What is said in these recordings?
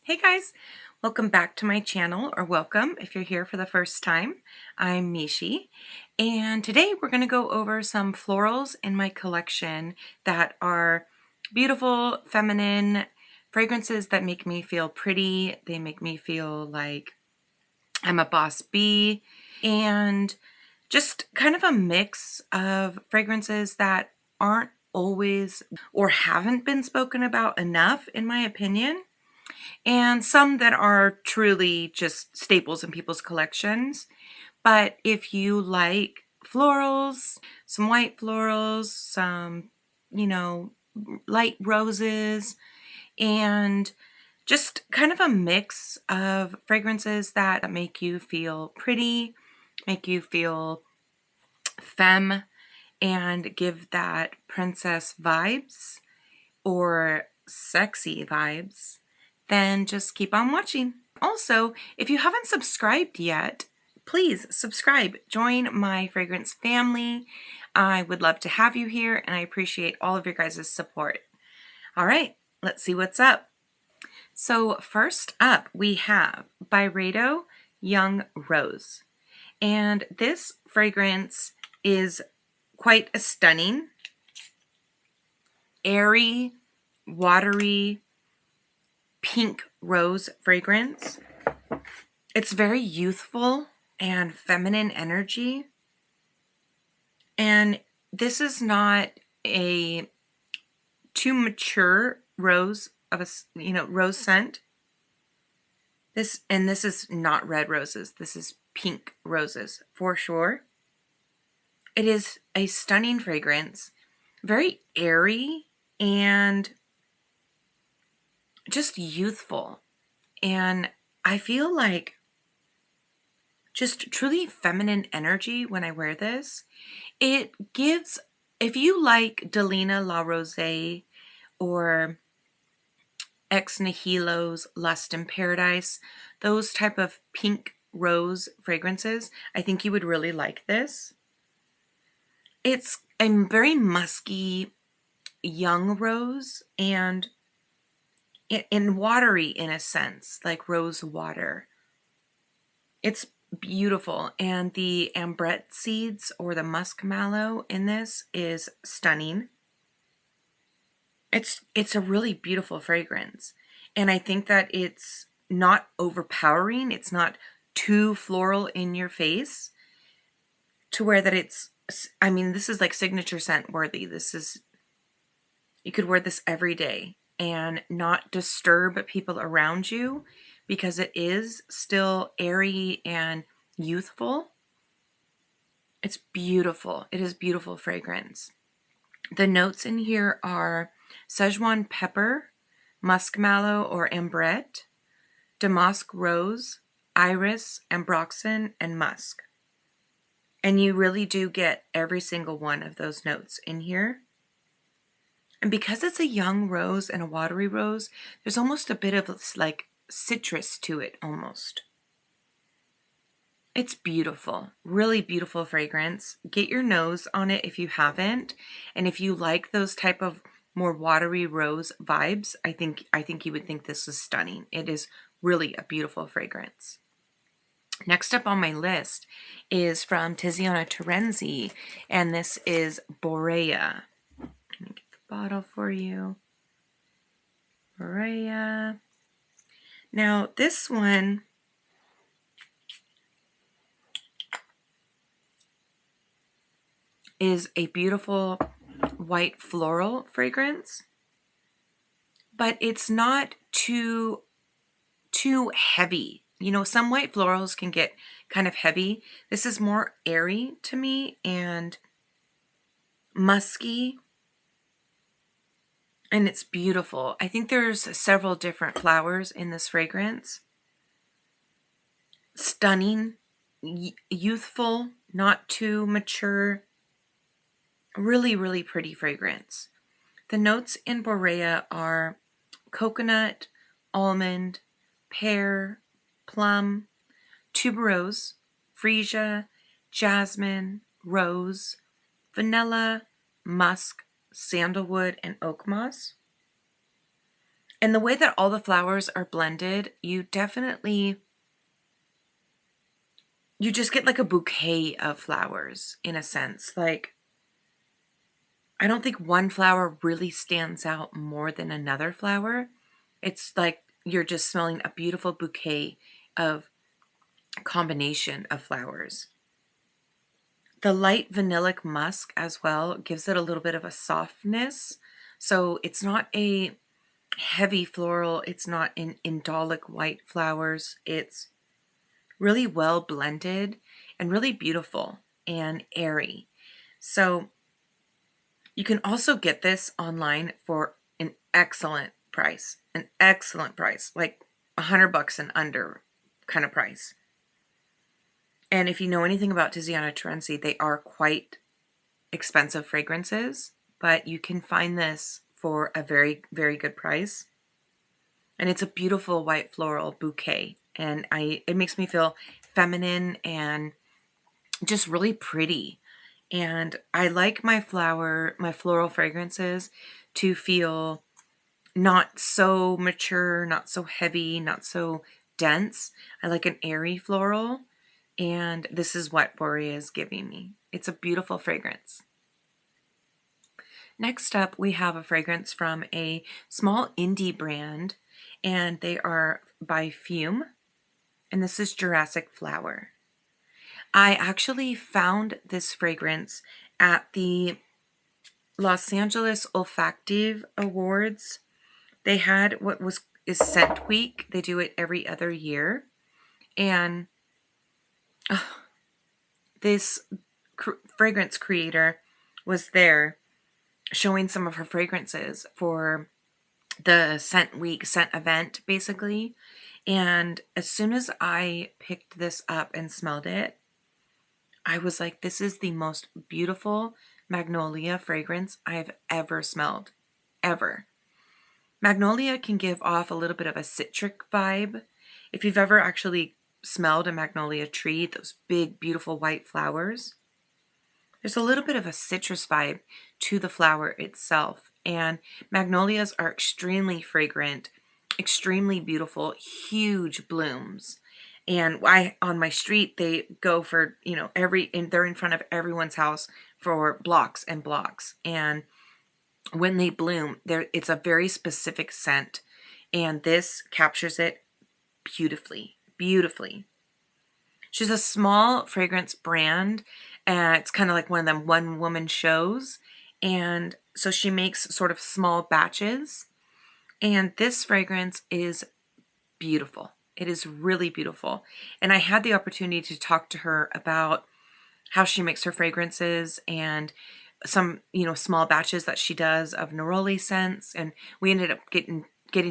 Hey guys, welcome back to my channel, or welcome if you're here for the first time. I'm Michi, and today we're going to go over some florals in my collection that are beautiful, feminine fragrances that make me feel pretty. They make me feel like I'm a boss bee, and just kind of a mix of fragrances that aren't always or haven't been spoken about enough, in my opinion, and some that are truly just staples in people's collections. But if you like florals, some white florals, some, light roses, and just kind of a mix of fragrances that make you feel pretty, make you feel femme, and give that princess vibes or sexy vibes, then just keep on watching. Also, if you haven't subscribed yet, please subscribe. Join my fragrance family. I would love to have you here, and I appreciate all of your guys' support. All right, let's see what's up. So first up, we have Byredo Young Rose. And this fragrance is quite a stunning, airy, watery, pink rose fragrance. It's very youthful and feminine energy. And this is not a too mature rose of a, rose scent. This is not red roses. This is pink roses for sure. It is a stunning fragrance, very airy and just youthful. And I feel like just truly feminine energy when I wear this. It gives, if you like Delina La Rose or Ex Nihilo's Lust in Paradise, those type of pink rose fragrances, I think you would really like this. It's a very musky young rose and watery in a sense, like rose water. It's beautiful, and the ambrette seeds or the musk mallow in this is stunning. It's a really beautiful fragrance, and I think that it's not overpowering. It's not too floral in your face to where that it's, I mean, this is like signature scent worthy. You could wear this every day and not disturb people around you because it is still airy and youthful. It's beautiful. It is beautiful fragrance. The notes in here are Szechuan pepper, musk mallow or ambrette, damask rose, iris, ambroxan, and musk. And you really do get every single one of those notes in here. And because it's a young rose and a watery rose, there's almost a bit of like citrus to it almost. It's beautiful, really beautiful fragrance. Get your nose on it if you haven't. And if you like those type of more watery rose vibes, I think you would think this is stunning. It is really a beautiful fragrance. Next up on my list is from Tiziana Terenzi, and this is Borea. Let me get the bottle for you. Borea. Now this one is a beautiful white floral fragrance, but it's not too heavy. You know, some white florals can get kind of heavy. This is more airy to me and musky, and it's beautiful. I think there's several different flowers in this fragrance. Stunning, youthful, not too mature. Really, really pretty fragrance. The notes in Borea are coconut, almond, pear, plum, tuberose, freesia, jasmine, rose, vanilla, musk, sandalwood, and oak moss. And the way that all the flowers are blended, you just get like a bouquet of flowers in a sense. Like, I don't think one flower really stands out more than another flower. It's like you're just smelling a beautiful bouquet of combination of flowers. The light vanillic musk as well gives it a little bit of a softness. So it's not a heavy floral. It's not in indolic white flowers. It's really well blended and really beautiful and airy. So you can also get this online for an excellent price, like $100 and under kind of price. And if you know anything about Tiziana Terenzi, they are quite expensive fragrances, but you can find this for a very, very good price. And it's a beautiful white floral bouquet. And it makes me feel feminine and just really pretty. And I like my floral fragrances to feel not so mature, not so heavy, not so dense. I like an airy floral, and this is what Borea is giving me. It's a beautiful fragrance. Next up, we have a fragrance from a small indie brand, and they are ByFume, and this is Jurassic Flower. I actually found this fragrance at the Los Angeles Olfactive Awards. They had what is Scent Week. They do it every other year. And this fragrance creator was there showing some of her fragrances for the Scent event, basically. And as soon as I picked this up and smelled it, I was like, this is the most beautiful magnolia fragrance I've ever smelled. Ever. Magnolia can give off a little bit of a citric vibe. If you've ever actually smelled a magnolia tree, those big, beautiful white flowers, there's a little bit of a citrus vibe to the flower itself. And magnolias are extremely fragrant, extremely beautiful, huge blooms. And on my street, they go for, they're in front of everyone's house for blocks and blocks. And when they bloom, it's a very specific scent. And this captures it beautifully, beautifully. She's a small fragrance brand. It's kind of like one of them one-woman shows. And so she makes sort of small batches. And this fragrance is beautiful. It is really beautiful. And I had the opportunity to talk to her about how she makes her fragrances and some, small batches that she does of neroli scents. And we ended up getting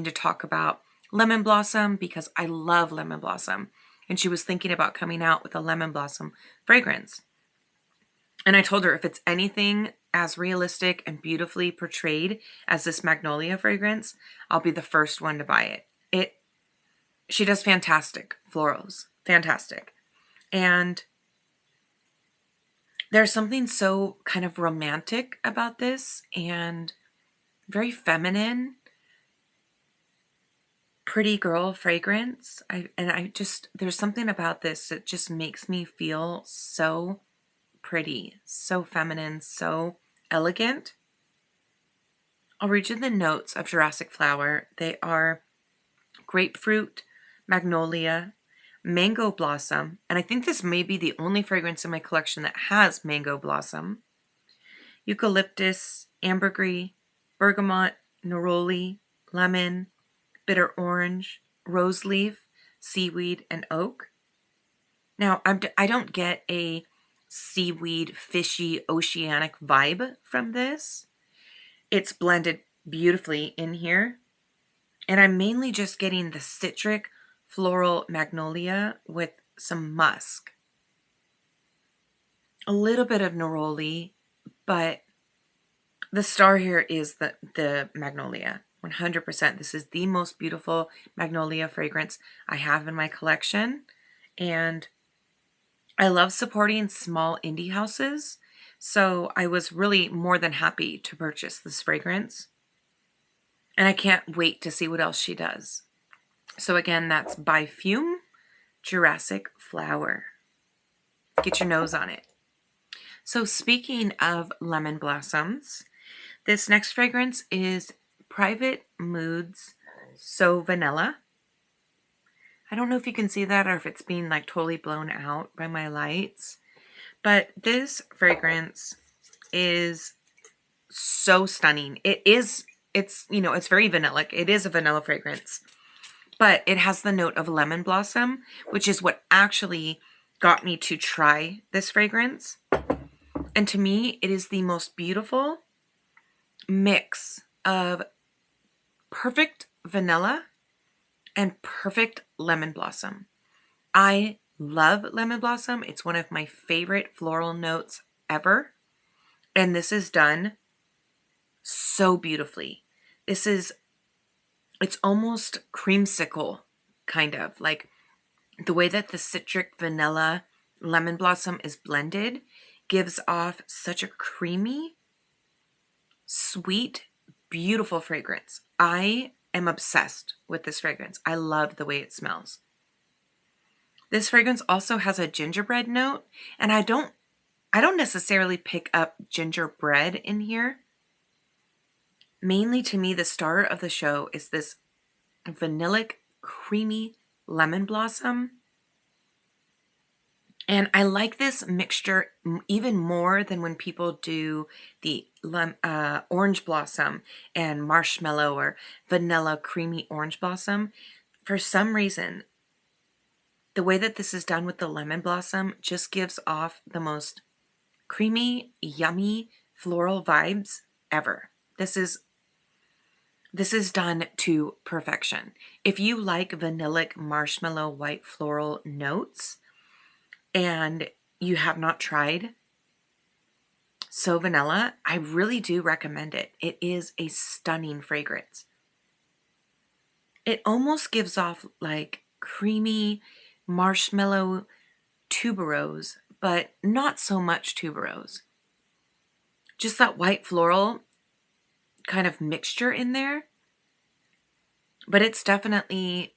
to talk about lemon blossom because I love lemon blossom. And she was thinking about coming out with a lemon blossom fragrance. And I told her if it's anything as realistic and beautifully portrayed as this magnolia fragrance, I'll be the first one to buy it. She does fantastic florals. Fantastic. And there's something so kind of romantic about this and very feminine, pretty girl fragrance. There's something about this that just makes me feel so pretty, so feminine, so elegant. I'll read you the notes of Jurassic Flower. They are grapefruit, magnolia, mango blossom, and I think this may be the only fragrance in my collection that has mango blossom, eucalyptus, ambergris, bergamot, neroli, lemon, bitter orange, rose leaf, seaweed, and oak. Now, I don't get a seaweed, fishy, oceanic vibe from this. It's blended beautifully in here. And I'm mainly just getting the citric floral magnolia with some musk. A little bit of neroli, but the star here is the magnolia. 100%. This is the most beautiful magnolia fragrance I have in my collection. And I love supporting small indie houses. So I was really more than happy to purchase this fragrance. And I can't wait to see what else she does. So again, that's ByFume Jurassic Flower. Get your nose on it. So speaking of lemon blossoms, this next fragrance is Private Moods So Vanilla. I don't know if you can see that or if it's being like totally blown out by my lights, but this fragrance is so stunning. It's very vanillic. It is a vanilla fragrance, but it has the note of lemon blossom, which is what actually got me to try this fragrance. And to me, it is the most beautiful mix of perfect vanilla and perfect lemon blossom. I love lemon blossom. It's one of my favorite floral notes ever. And this is done so beautifully. It's almost creamsicle, kind of. Like the way that the citric vanilla lemon blossom is blended gives off such a creamy, sweet, beautiful fragrance. I am obsessed with this fragrance. I love the way it smells. This fragrance also has a gingerbread note, and I don't necessarily pick up gingerbread in here. Mainly to me, the star of the show is this vanillic, creamy lemon blossom. And I like this mixture even more than when people do the orange blossom and marshmallow or vanilla creamy orange blossom. For some reason, the way that this is done with the lemon blossom just gives off the most creamy, yummy, floral vibes ever. This is done to perfection. If you like vanillic, marshmallow, white floral notes, and you have not tried So Vanilla, I really do recommend it. It is a stunning fragrance. It almost gives off like creamy marshmallow tuberose, but not so much tuberose. Just that white floral kind of mixture in there. But it's definitely,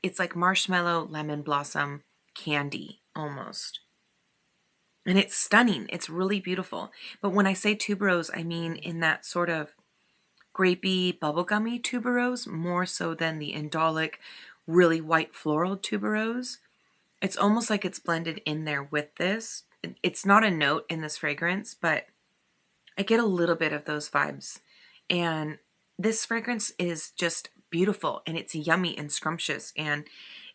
it's like marshmallow lemon blossom candy almost. And it's stunning. It's really beautiful. But when I say tuberose, I mean in that sort of grapey, bubblegummy tuberose, more so than the indolic, really white floral tuberose. It's almost like it's blended in there with this. It's not a note in this fragrance, but I get a little bit of those vibes. And this fragrance is just beautiful, and it's yummy and scrumptious, and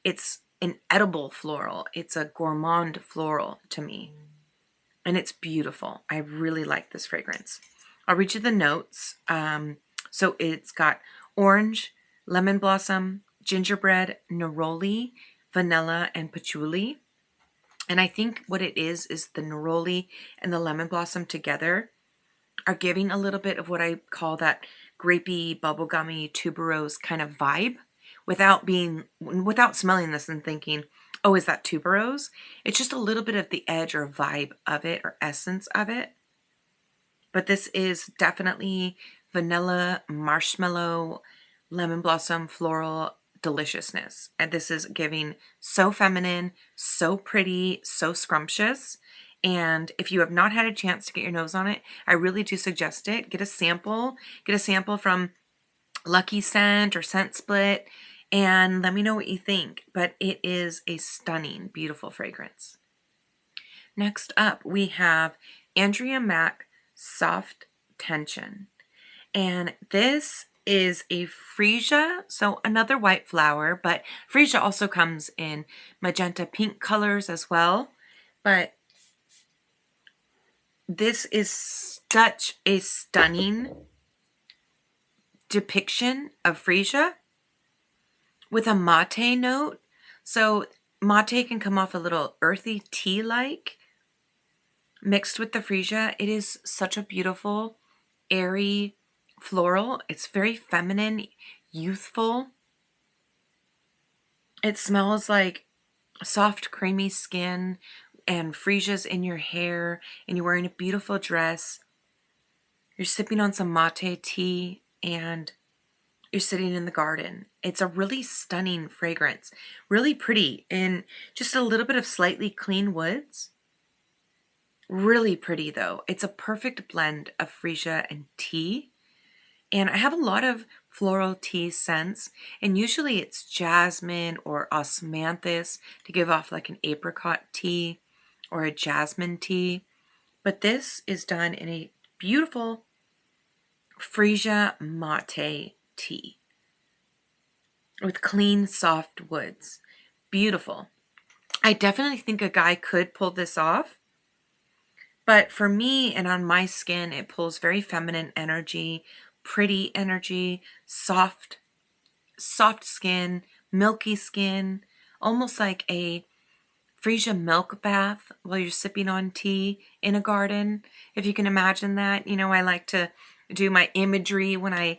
it's an edible floral. It's a gourmand floral to me. And it's beautiful. I really like this fragrance. I'll read you the notes. So it's got orange, lemon blossom, gingerbread, neroli, vanilla, and patchouli. And I think what it is the neroli and the lemon blossom together are giving a little bit of what I call that grapey, bubblegummy, tuberose kind of vibe without smelling this and thinking, oh, is that tuberose? It's just a little bit of the edge or vibe of it or essence of it. But this is definitely vanilla, marshmallow, lemon blossom, floral deliciousness. And this is giving so feminine, so pretty, so scrumptious. And if you have not had a chance to get your nose on it, I really do suggest it. Get a sample. Get a sample from Lucky Scent or Scent Split, and let me know what you think. But it is a stunning, beautiful fragrance. Next up, we have Andrea Maack Soft Tension. And this is a freesia, so another white flower, but freesia also comes in magenta pink colors as well. But this is such a stunning depiction of freesia with a mate note. So mate can come off a little earthy tea-like mixed with the freesia. It is such a beautiful, airy floral. It's very feminine, youthful. It smells like soft, creamy skin and freesias in your hair, and you're wearing a beautiful dress. You're sipping on some mate tea. and you're sitting in the garden. It's a really stunning fragrance, really pretty, and just a little bit of slightly clean woods. Really pretty though. It's a perfect blend of freesia and tea. And I have a lot of floral tea scents, and usually it's jasmine or osmanthus to give off like an apricot tea or a jasmine tea. But this is done in a beautiful freesia mate tea with clean, soft woods. Beautiful. I definitely think a guy could pull this off. But for me and on my skin, it pulls very feminine energy, pretty energy, soft skin, milky skin, almost like a freesia milk bath while you're sipping on tea in a garden. If you can imagine that. You know, I like to do my imagery when I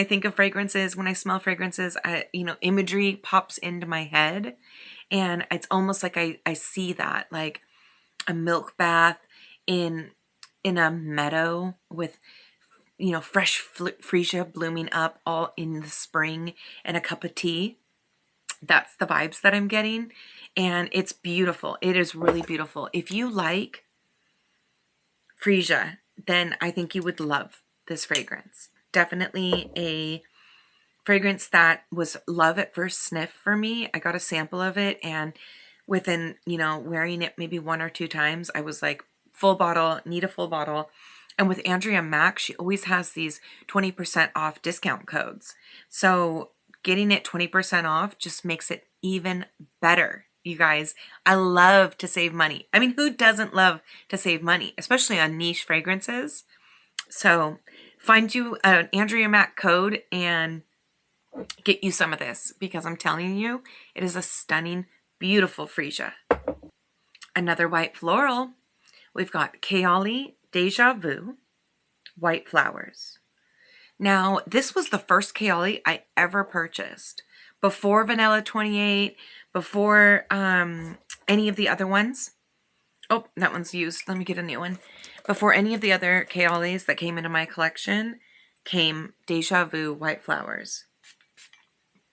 think of fragrances, when I smell fragrances, imagery pops into my head, and it's almost like I see that, like a milk bath in a meadow with fresh freesia blooming up all in the spring and a cup of tea. That's the vibes that I'm getting, and it's beautiful. It is really beautiful. If you like freesia, then I think you would love this fragrance. Definitely a fragrance that was love at first sniff for me. I got a sample of it, and within, wearing it maybe 1 or 2 times, I was like, full bottle, need a full bottle. And with Andrea Maack, she always has these 20% off discount codes. So getting it 20% off just makes it even better. You guys, I love to save money. I mean, who doesn't love to save money, especially on niche fragrances? So find you an Andrea Maack code and get you some of this, because I'm telling you, it is a stunning, beautiful freesia. Another white floral, we've got Kayali Deja Vu White Flowers. Now, this was the first Kayali I ever purchased. Before Vanilla 28, before any of the other ones. Oh, that one's used. Let me get a new one. Before any of the other Kayalis that came into my collection came Deja Vu White Flowers.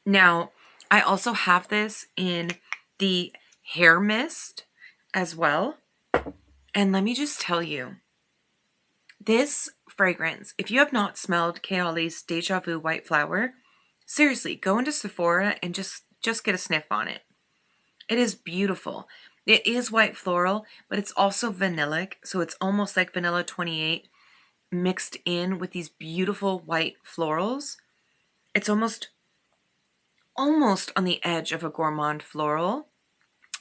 Now, I also have this in the hair mist as well. And let me just tell you, this fragrance, if you have not smelled Kayali's Deja Vu White Flower, seriously, go into Sephora and just get a sniff on it. It is beautiful. It is white floral, but it's also vanillic, so it's almost like Vanilla 28 mixed in with these beautiful white florals. It's almost on the edge of a gourmand floral.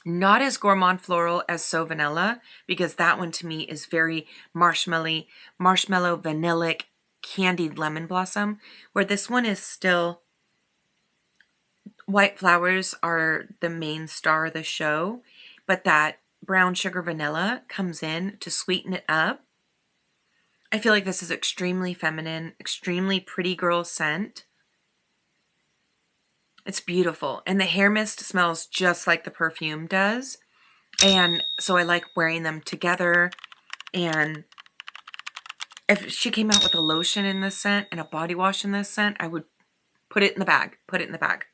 Not as gourmand floral as So Vanilla, because that one to me is very marshmallow, vanillic, candied lemon blossom, where this one is still, white flowers are the main star of the show, but that brown sugar vanilla comes in to sweeten it up. I feel like this is extremely feminine, extremely pretty girl scent. It's beautiful. And the hair mist smells just like the perfume does. And so I like wearing them together. And if she came out with a lotion in this scent and a body wash in this scent, I would put it in the bag. Put it in the bag.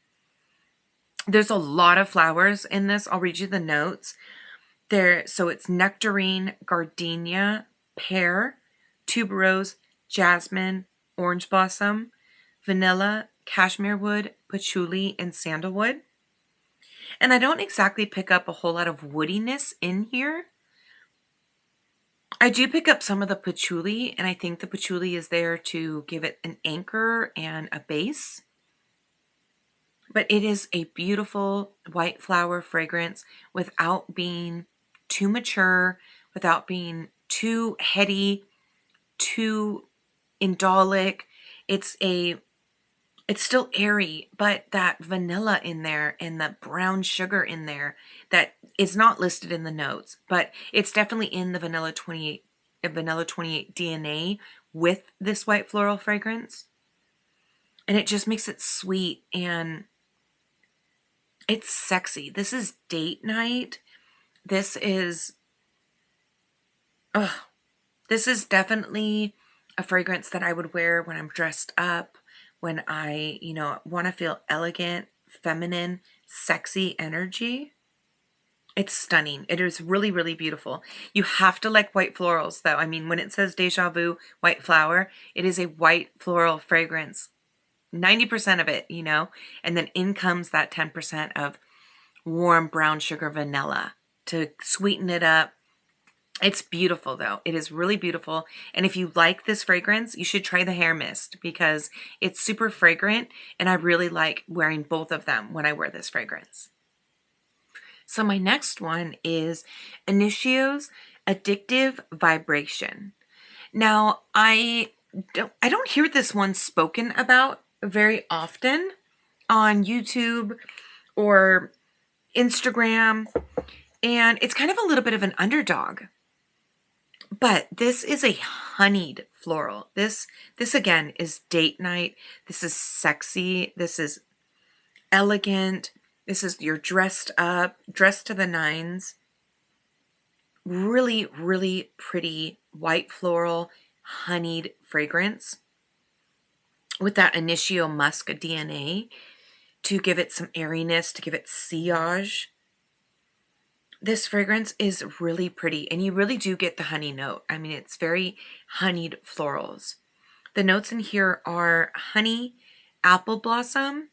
There's a lot of flowers in this. I'll read you the notes. So it's nectarine, gardenia, pear, tuberose, jasmine, orange blossom, vanilla, cashmere wood, patchouli, and sandalwood. And I don't exactly pick up a whole lot of woodiness in here. I do pick up some of the patchouli, and I think the patchouli is there to give it an anchor and a base. But it is a beautiful white flower fragrance without being too mature, without being too heady, too indolic. It's still airy, but that vanilla in there and the brown sugar in there that is not listed in the notes, but it's definitely in the Vanilla 28 DNA with this white floral fragrance. And it just makes it sweet and it's sexy. This is date night. This is definitely a fragrance that I would wear when I'm dressed up, when I, want to feel elegant, feminine, sexy energy. It's stunning. It is really, really beautiful. You have to like white florals though. I mean, when it says Deja Vu white flower, it is a white floral fragrance. 90% of it, and then in comes that 10% of warm brown sugar vanilla to sweeten it up. It's beautiful though. It is really beautiful. And if you like this fragrance, you should try the hair mist because it's super fragrant and I really like wearing both of them when I wear this fragrance. So my next one is Initio's Addictive Vibration. Now, I don't hear this one spoken about very often on YouTube or Instagram, and it's kind of a little bit of an underdog. But this is a honeyed floral. This again is date night. This is sexy. This is elegant. This is you're dressed up, dressed to the nines. Really, really pretty white floral honeyed fragrance with that Initio musk DNA to give it some airiness, to give it sillage. This fragrance is really pretty, and you really do get the honey note. I mean, it's very honeyed florals. The notes in here are honey, apple blossom,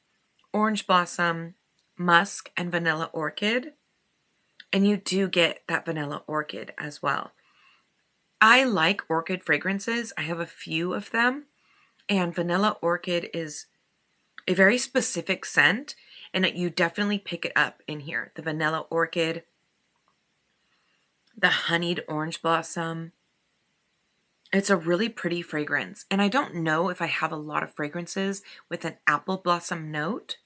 orange blossom, musk, and vanilla orchid. And you do get that vanilla orchid as well. I like orchid fragrances. I have a few of them, and vanilla orchid is a very specific scent, and you definitely pick it up in here. The vanilla orchid, the honeyed orange blossom. It's a really pretty fragrance. And I don't know if I have a lot of fragrances with an apple blossom note,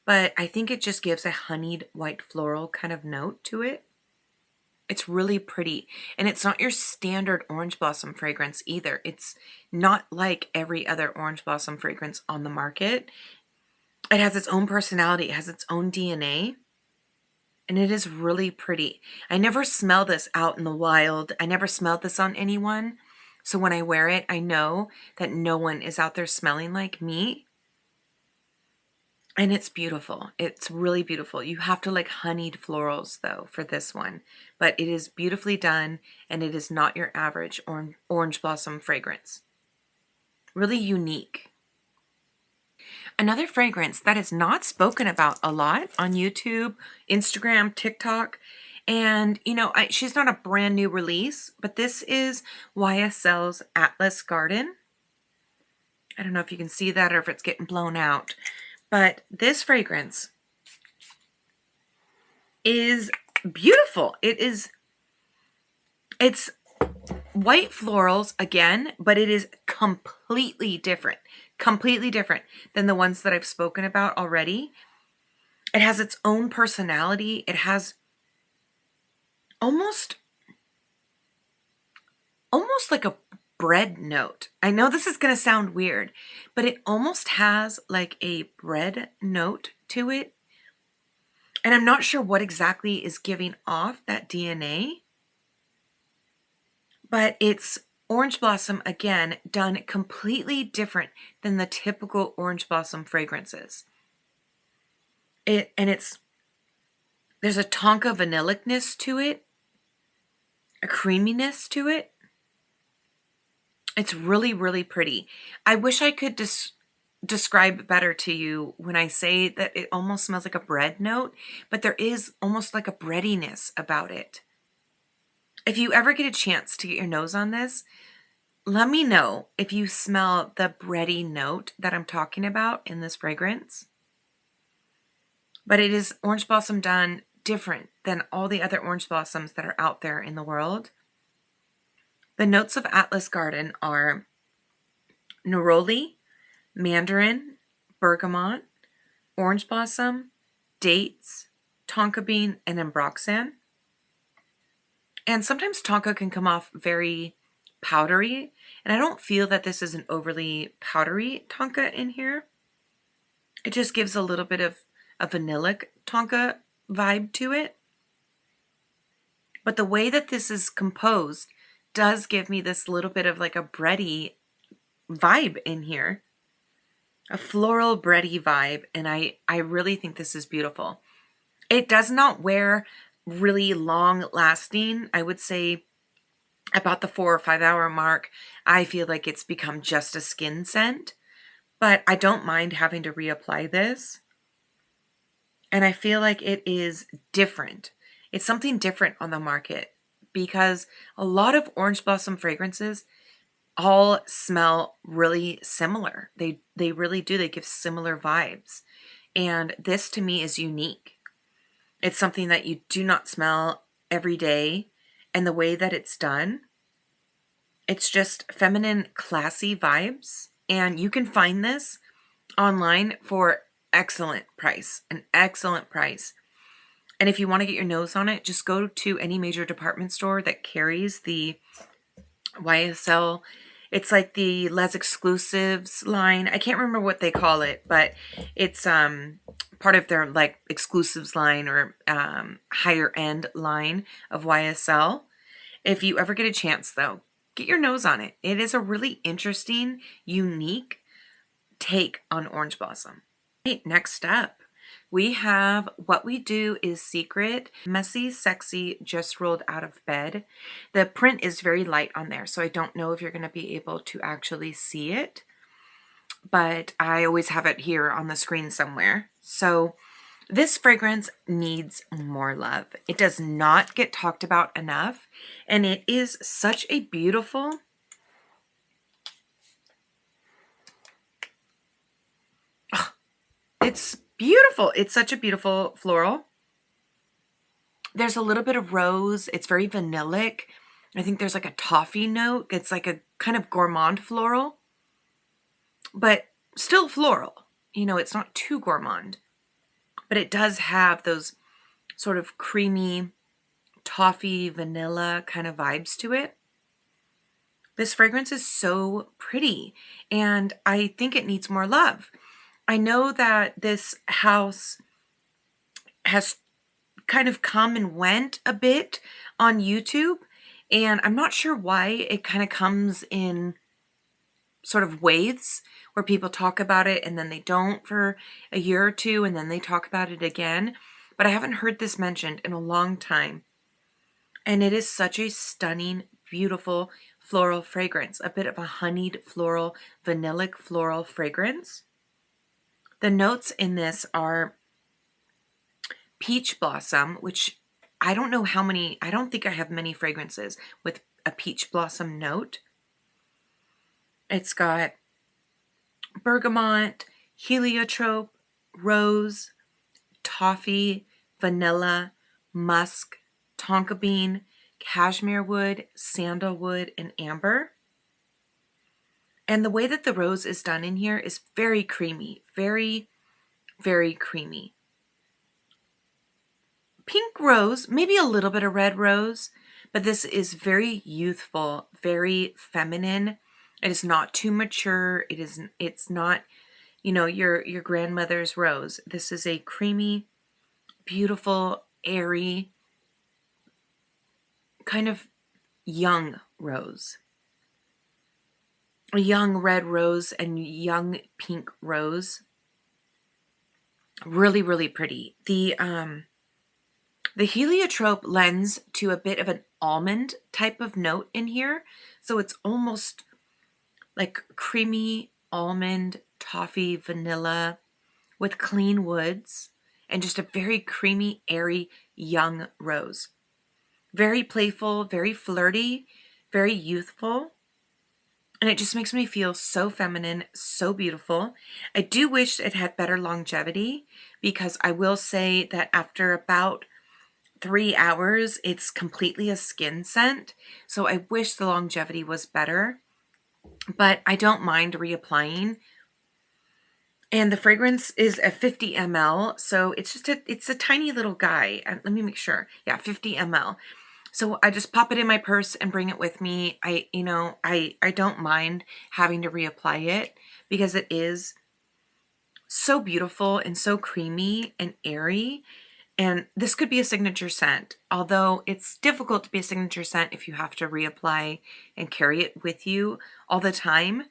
but I think it just gives a honeyed white floral kind of note to it. It's really pretty. And it's not your standard orange blossom fragrance either. It's not like every other orange blossom fragrance on the market. It has its own personality. It has its own DNA. And it is really pretty. I never smell this out in the wild. I never smelled this on anyone. So when I wear it, I know that no one is out there smelling like me. And it's beautiful. It's really beautiful. You have to like honeyed florals though for this one. But it is beautifully done and it is not your average orange blossom fragrance. Really unique. Another fragrance that is not spoken about a lot on YouTube, Instagram, TikTok, and she's not a brand new release, but this is YSL's Atlas Garden. I don't know if you can see that or if it's getting blown out, but this fragrance is beautiful. It's white florals again, but it is completely different than the ones that I've spoken about already. It has its own personality. It has almost like a bread note. I know this is going to sound weird, but it almost has like a bread note to it. And I'm not sure what exactly is giving off that DNA, but it's orange blossom, again, done completely different than the typical orange blossom fragrances. There's a tonka vanillicness to it, a creaminess to it. It's really, really pretty. I wish I could describe better to you when I say that it almost smells like a bread note, but there is almost like a breadiness about it. If you ever get a chance to get your nose on this, let me know if you smell the bready note that I'm talking about in this fragrance. But it is orange blossom done different than all the other orange blossoms that are out there in the world. The notes of Atlas Garden are neroli, mandarin, bergamot, orange blossom, dates, tonka bean, and ambroxan. And sometimes tonka can come off very powdery, and I don't feel that this is an overly powdery tonka in here. It just gives a little bit of a vanillic tonka vibe to it. But the way that this is composed does give me this little bit of like a bready vibe in here. A floral bready vibe, and I really think this is beautiful. It does not wear really long lasting. I would say about the 4 or 5 hour mark, I feel like it's become just a skin scent, but I don't mind having to reapply this. And I feel like it is different. It's something different on the market because a lot of orange blossom fragrances all smell really similar. They really do. They give similar vibes. And this to me is unique. It's something that you do not smell every day. And the way that it's done, it's just feminine, classy vibes. And you can find this online for excellent price, an excellent price. And if you want to get your nose on it, just go to any major department store that carries the YSL. It's like the Les Exclusives line. I can't remember what they call it, but it's part of their like exclusives line or higher end line of YSL. If you ever get a chance though, get your nose on it. It is a really interesting, unique take on Orange Blossom. Right, next up, we have What We Do Is Secret, Messy, Sexy, Just Rolled Out of Bed. The print is very light on there, so I don't know if you're going to be able to actually see it, but I always have it here on the screen somewhere. So this fragrance needs more love. It does not get talked about enough, and it is such a beautiful, it's beautiful. It's such a beautiful floral. There's a little bit of rose. It's very vanillic. I think there's like a toffee note. It's like a kind of gourmand floral, but still floral. You know, it's not too gourmand, but it does have those sort of creamy toffee vanilla kind of vibes to it. This fragrance is so pretty, and I think it needs more love. I know that this house has kind of come and went a bit on YouTube, and I'm not sure why. It kind of comes in sort of waves where people talk about it and then they don't for a year or two and then they talk about it again. But I haven't heard this mentioned in a long time. And it is such a stunning, beautiful floral fragrance. A bit of a honeyed floral, vanillic floral fragrance. The notes in this are peach blossom, which I don't know how many, I don't think I have many fragrances with a peach blossom note. It's got bergamot, heliotrope, rose, toffee, vanilla, musk, tonka bean, cashmere wood, sandalwood, and amber. And the way that the rose is done in here is very creamy, very, very creamy. Pink rose, maybe a little bit of red rose, but this is very youthful, very feminine. It is not too mature. It's not, you know, your grandmother's rose. This is a creamy, beautiful, airy, kind of young rose. A young red rose and young pink rose. Really, really pretty. The heliotrope lends to a bit of an almond type of note in here. So it's almost like creamy almond, toffee, vanilla with clean woods and just a very creamy, airy, young rose. Very playful, very flirty, very youthful. And it just makes me feel so feminine, so beautiful. I do wish it had better longevity because I will say that after about 3 hours, it's completely a skin scent. So I wish the longevity was better, but I don't mind reapplying. And the fragrance is a 50 ml. So it's just it's a tiny little guy. Let me make sure. Yeah, 50 ml. So I just pop it in my purse and bring it with me. I don't mind having to reapply it because it is so beautiful and so creamy and airy. And this could be a signature scent, although it's difficult to be a signature scent if you have to reapply and carry it with you all the time.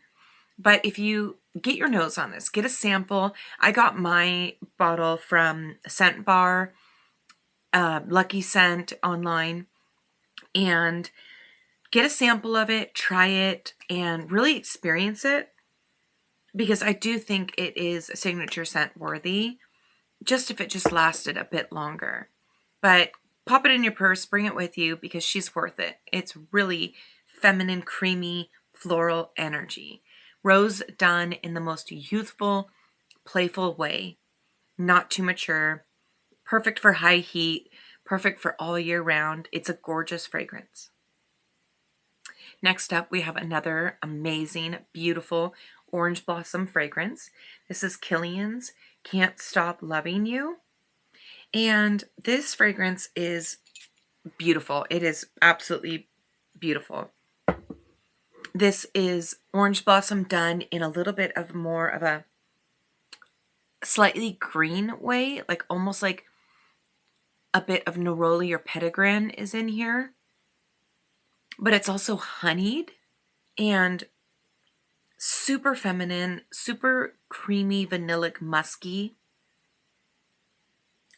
But if you get your nose on this, get a sample. I got my bottle from Scent Bar, Lucky Scent online, and get a sample of it, try it, and really experience it, because I do think it is a signature scent worthy, just if it just lasted a bit longer. But pop it in your purse, bring it with you, because she's worth it. It's really feminine, creamy, floral energy. Rose done in the most youthful, playful way. Not too mature. Perfect for high heat. Perfect for all year round. It's a gorgeous fragrance. Next up, we have another amazing, beautiful orange blossom fragrance. This is Kilian's Can't Stop Loving You. And this fragrance is beautiful. It is absolutely beautiful. This is orange blossom done in a little bit of more of a slightly green way, like almost like a bit of neroli or petitgrain is in here. But it's also honeyed and super feminine, super creamy, vanillic, musky.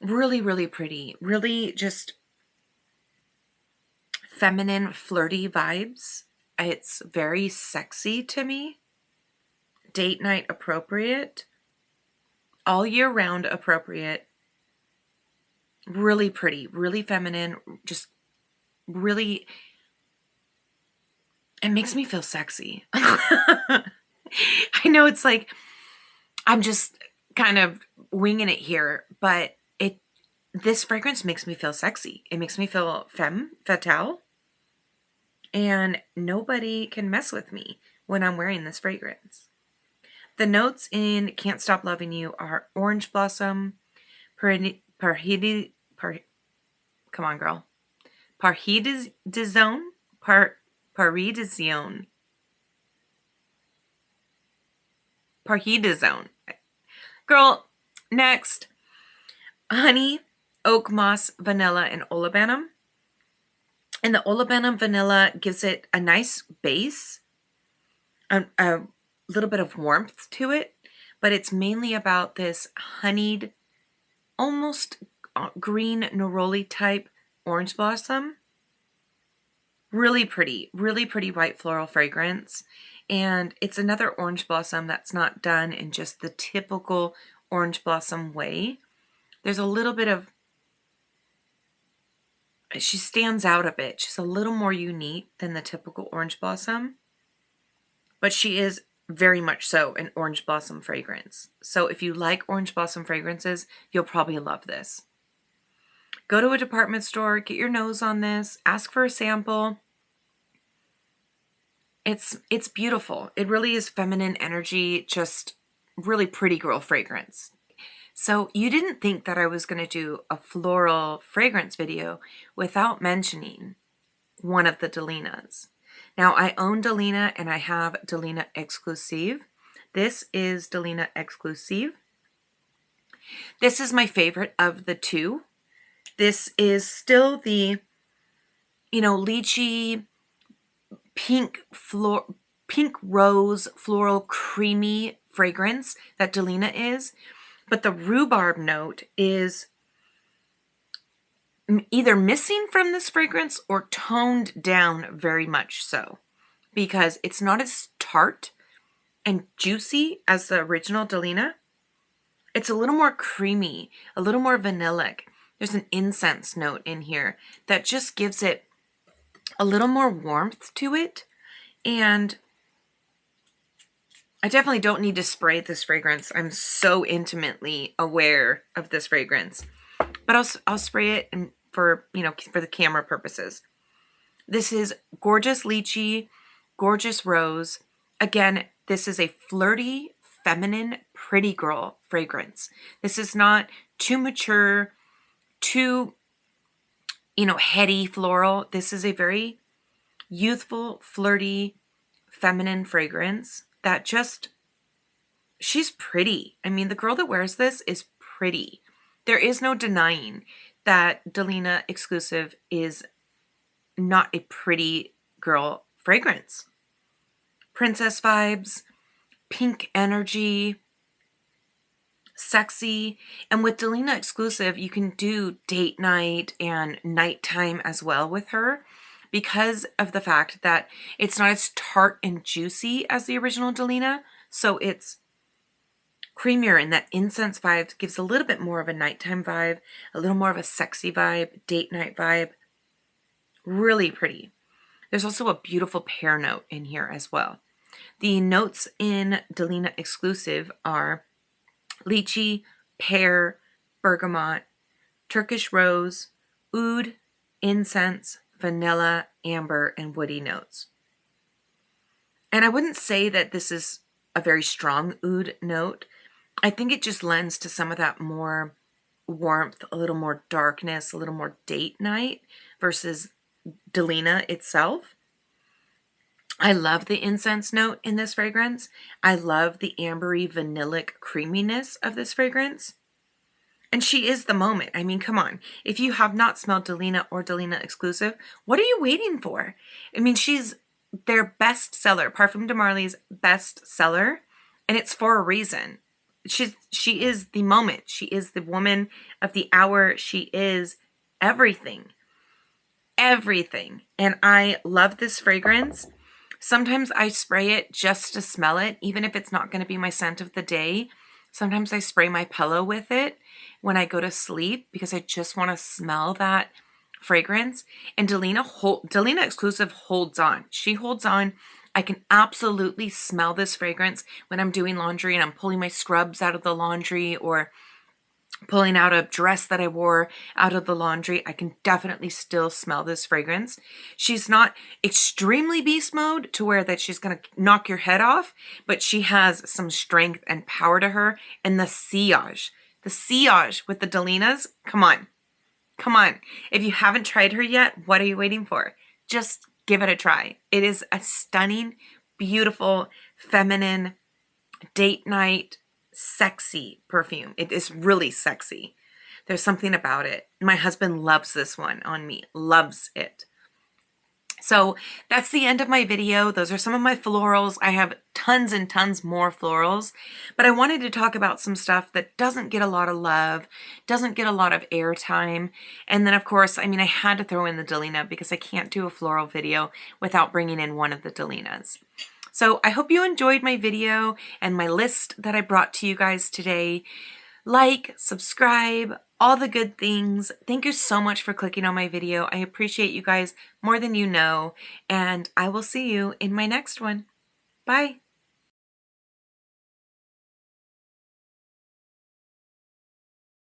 Really, really pretty. Really just feminine, flirty vibes. It's very sexy to me. Date night appropriate. All year round appropriate. Really pretty, really feminine, just really, it makes me feel sexy. I know it's like, I'm just kind of winging it here, but this fragrance makes me feel sexy. It makes me feel femme fatale, and nobody can mess with me when I'm wearing this fragrance. The notes in Can't Stop Loving You are orange blossom, come on, girl. Paridisione. Paridisione. Girl, next. Honey, oak moss, vanilla, and olibanum. And the olibanum vanilla gives it a nice base, a little bit of warmth to it, but it's mainly about this honeyed, almost green neroli type orange blossom. Really pretty white floral fragrance. And it's another orange blossom that's not done in just the typical orange blossom way. There's a little bit of, she stands out a bit. She's a little more unique than the typical orange blossom, but she is very much so an orange blossom fragrance. So if you like orange blossom fragrances, you'll probably love this. Go to a department store, get your nose on this, ask for a sample. It's beautiful. It really is feminine energy, just really pretty girl fragrance. So you didn't think that I was going to do a floral fragrance video without mentioning one of the Delinas. Now, I own Delina and I have Delina Exclusif. This is Delina Exclusif. This is my favorite of the two. This is still the, lychee, pink rose, floral, creamy fragrance that Delina is. But the rhubarb note is either missing from this fragrance or toned down very much so, because it's not as tart and juicy as the original Delina. It's a little more creamy, a little more vanillic. There's an incense note in here that just gives it a little more warmth to it. And I definitely don't need to spray this fragrance. I'm so intimately aware of this fragrance. But I'll spray it for the camera purposes. This is gorgeous lychee, gorgeous rose. Again, this is a flirty, feminine, pretty girl fragrance. This is not too mature, too, heady floral. This is a very youthful, flirty, feminine fragrance that just, she's pretty. I mean, the girl that wears this is pretty. There is no denying that Delina Exclusif is not a pretty girl fragrance. Princess vibes, pink energy, sexy. And with Delina Exclusif, you can do date night and nighttime as well with her because of the fact that it's not as tart and juicy as the original Delina. So it's creamier, and that incense vibe gives a little bit more of a nighttime vibe, a little more of a sexy vibe, date night vibe. Really pretty. There's also a beautiful pear note in here as well. The notes in Delina Exclusif are lychee, pear, bergamot, Turkish rose, oud, incense, vanilla, amber, and woody notes. And I wouldn't say that this is a very strong oud note. I think it just lends to some of that more warmth, a little more darkness, a little more date night versus Delina itself. I love the incense note in this fragrance. I love the ambery vanillic creaminess of this fragrance. And she is the moment. I mean, come on. If you have not smelled Delina or Delina Exclusif, what are you waiting for? I mean, she's their best seller, Parfum de Marly's best seller, and it's for a reason. She is the moment. She is the woman of the hour. She is everything. Everything. And I love this fragrance. Sometimes I spray it just to smell it, even if it's not going to be my scent of the day. Sometimes I spray my pillow with it when I go to sleep because I just want to smell that fragrance. And Delina Exclusif holds on. She holds on. I can absolutely smell this fragrance when I'm doing laundry and I'm pulling my scrubs out of the laundry or pulling out a dress that I wore out of the laundry. I can definitely still smell this fragrance. She's not extremely beast mode to where that she's going to knock your head off, but she has some strength and power to her. And the sillage with the Delinas, come on. Come on. If you haven't tried her yet, what are you waiting for? Just give it a try. It is a stunning, beautiful, feminine, date night, sexy perfume. It is really sexy. There's something about it. My husband loves this one on me. Loves it. So that's the end of my video. Those are some of my florals. I have tons and tons more florals, but I wanted to talk about some stuff that doesn't get a lot of love, doesn't get a lot of airtime. And then of course, I mean, I had to throw in the Delina because I can't do a floral video without bringing in one of the Delinas. So I hope you enjoyed my video and my list that I brought to you guys today. Like, subscribe, all the good things. Thank you so much for clicking on my video. I appreciate you guys more than you know, and I will see you in my next one. Bye.